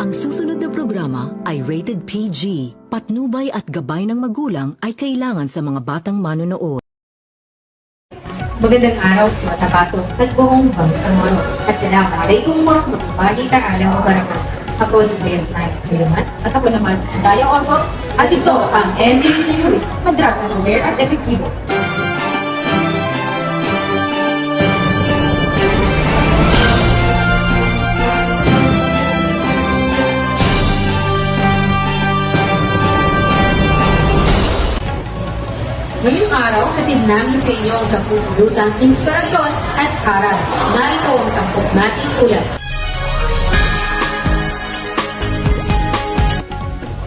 Ang susunod na programa ay rated PG. Patnubay at gabay ng magulang ay kailangan sa mga batang manonood. Magandang araw, mga tabato at buong bangsamoro. Assalamualaikum warahmatullahi ta'ala wabarakatuh. Ako si DS9 Kiliman at ako naman si Daya Oso at ito ang MBE News, Madrasa Aware at Epektibo. Ngayong araw, hatid namin sa inyo ang kapupulutang inspirasyon at aral. Narito ang tampok nating ulat.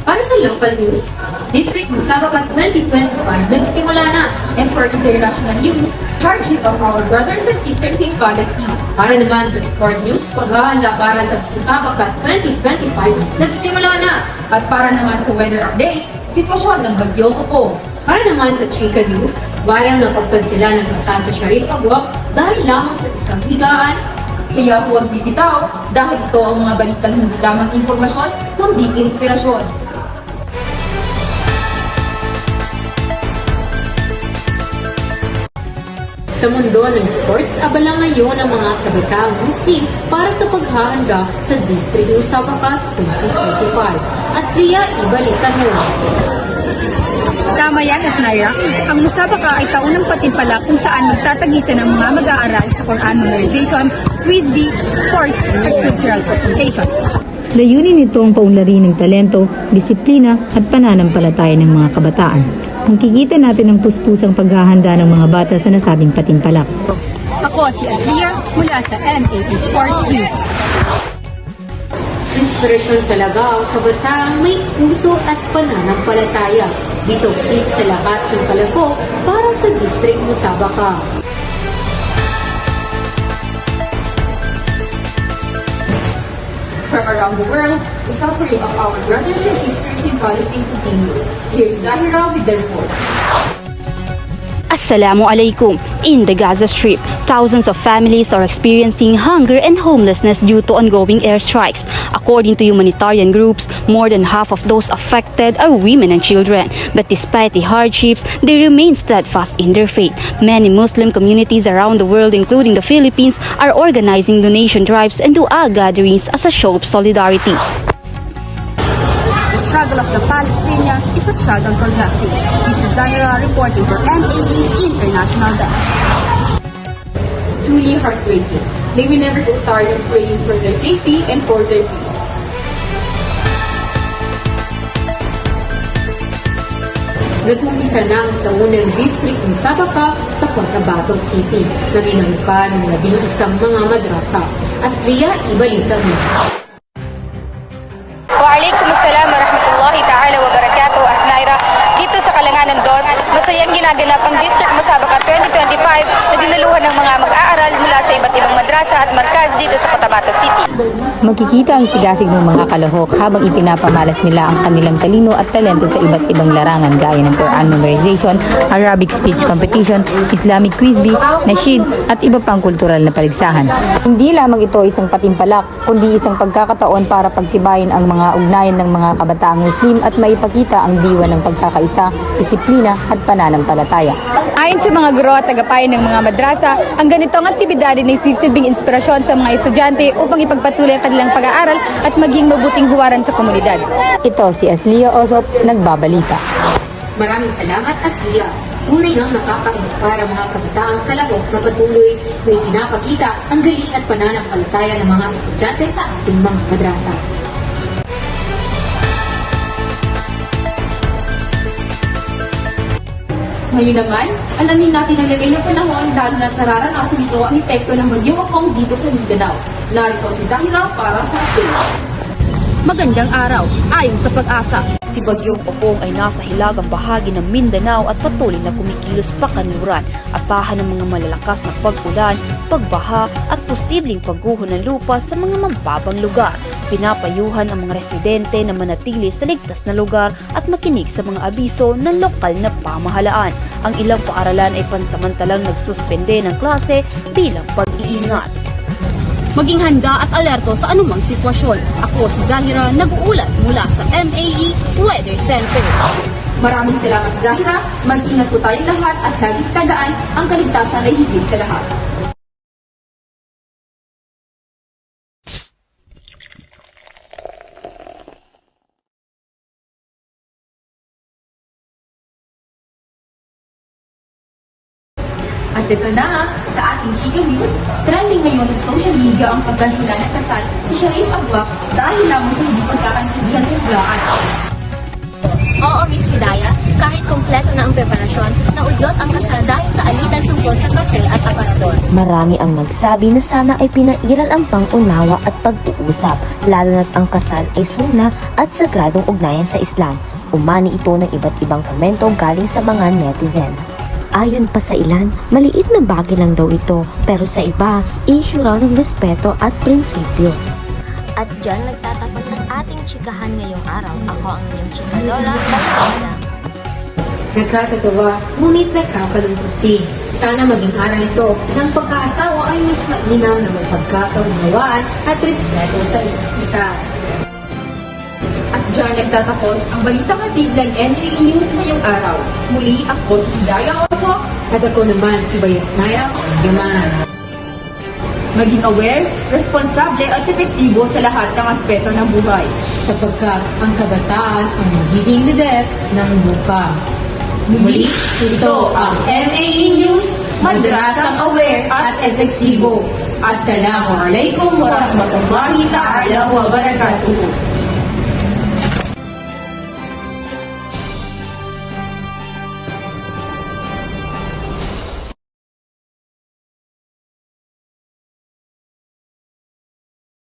Para sa local news, District Musabakat 2025 nagsimula na. And for international news, hardship of our brothers and sisters in Palestine. Para naman sa sport news, paghahanda para sa Musabakat 2025 nagsimula na. At para naman sa weather update, sitwasyon ng bagyong Opo. Para naman sa Chika News, viral na pagpansila ng basa sa Sharif Agwak dahil lamang sa isang higaan. Kaya huwag bibitaw dahil ito ang mga balitang hindi lamang impormasyon, kundi inspirasyon. Sa mundo ng sports, abala ngayon ang mga kabataang Muslim para sa paghahanda sa District Musabakat 2025. Asliya, ibalita mo. Tama yan, Asnaira. Ang musabaka ay taunang patimpalak kung saan magtatagisan ng mga mag-aaral sa Quran memorization, quiz bee, sports, at cultural presentation. Layunin nito ang paunlari ng talento, disiplina at pananampalataya ng mga kabataan. Makikita natin ang puspusang paghahanda ng mga bata sa nasabing patimpalak. Ako si Aslia mula sa MAP Sports News. Inspirasyon talaga ang kabataang may puso at pananampalataya. Dito click sa lahat ng kalafo para sa District Musabaka. From around the world, the suffering of our brothers and sisters in Palestine continues. Here's Zahira with the report. Assalamualaikum. In the Gaza Strip, thousands of families are experiencing hunger and homelessness due to ongoing airstrikes. According to humanitarian groups, more than half of those affected are women and children. But despite the hardships, they remain steadfast in their faith. Many Muslim communities around the world, including the Philippines, are organizing donation drives and dua gatherings as a show of solidarity. The struggle of the Palestinians is a struggle for justice. This is Zaira reporting for MAE International Desk. Truly heartbreaking. May we never get tired of praying for their safety and for their peace. Nag-umpisa na ang taon ng District Musabaka sa Cotabato City na minangka ng 11 mga madrasa. Asliya, ibalita mo. Waalaikumsalam warahmatullahi ta'ala wabarakatuh, Asnaira. Dito sa Kalanganan 2, masayang ginaganap ang District Musabaka 2025 na dinaluhan ng mga mag-aaral mula sa iba't ibang madrasa at markaz dito sa Cotabato City. Makikita ang sigasig ng mga kalahok habang ipinapamalas nila ang kanilang talino at talento sa iba't ibang larangan gaya ng Quran memorization, Arabic speech competition, Islamic quiz bee, nasyid at iba pang kultural na paligsahan. Hindi lamang ito isang patimpalak, kundi isang pagkakataon para pagtibayin ang mga ugnayan ng mga kabataang Muslim at maipakita ang diwa ng pagkakaisa, disiplina at pananampalataya. Ayon sa mga guro at tagapayan ng mga madrasa, ang ganitong aktibidad ay nagsisilbing inspirasyon sa mga estudyante upang ipagpatuloy ang kanilang pag-aaral at maging mabuting huwaran sa komunidad. Ito si Aslia Osop, nagbabalita. Maraming salamat, Asliya. Tunay ngang nakaka-inspire ang mga kabataang kalahok na patuloy na ipinapakita ang galing at pananampalataya ng mga estudyante sa ating mga madrasa. Ngayon naman, alamin natin ang lagay ng panahon lalo na nararanasan nito ang epekto ng bagyong Opong dito sa Mindanao. Narito si Zahira para sa update. Magandang araw, ayon sa pag-asa. Si Bagyong Opong ay nasa hilagang bahagi ng Mindanao at patuloy na kumikilos pakanluran. Asahan ng mga malalakas na pag-ulan, pagbaha at posibleng pagguho ng lupa sa mga mababang lugar. Pinapayuhan ang mga residente na manatili sa ligtas na lugar at makinig sa mga abiso ng lokal na pamahalaan. Ang ilang paaralan ay pansamantalang nagsuspende ng klase bilang pag-iingat. Maging handa at alerto sa anumang sitwasyon. Ako si Zahira, nag-uulat mula sa MAE Weather Center. Maraming salamat, Zahra. Mag-ingat po tayong lahat at laging tandaan ang kaligtasan ay higit sa lahat. At ito na, sa ating Chika News, trending ngayon sa social media ang pagkansila ng kasal si Sharif Abwak dahil lamang sa hindi pagkakaintindihan sa higlaan. Oo, Miss Hidayah, kahit kompleto na ang preparasyon, naudyot ang kasal dahil sa alitan tungkol sa papel at aparador. Marami ang nagsabi na sana ay pinairal ang pangunawa at pag-uusap, lalo na't ang kasal ay suna at sagradong ugnayan sa Islam. Umani ito ng iba't ibang komento galing sa mga netizens. Ayon pa sa ilan, maliit na bagay lang daw ito, pero sa iba, issue raw ng respeto at prinsipyo. At dyan nagtatapos ang ating chikahan ngayong araw. Ako ang inyong chika Lola, Balcona. Nakakatawa, ngunit nakakalungkot din. Sana maging aral ito ng pagkaasawa ay mas mainam na may pagkakaunawaan at respeto sa isa't isa. At dyan nagtatapos ang balitang hatid ng NAE News ngayong araw. Muli ako si Hidayah Oso at ako naman si Bayasnaya Gaman. Maging aware, responsable at epektibo sa lahat ng aspeto ng buhay sapagkat ang kabataan ang magiging lider ng bukas. Muli, ito ang MAE News, madrasang aware at epektibo. Assalamualaikum warahmatullahi ta'ala wa barakatuh.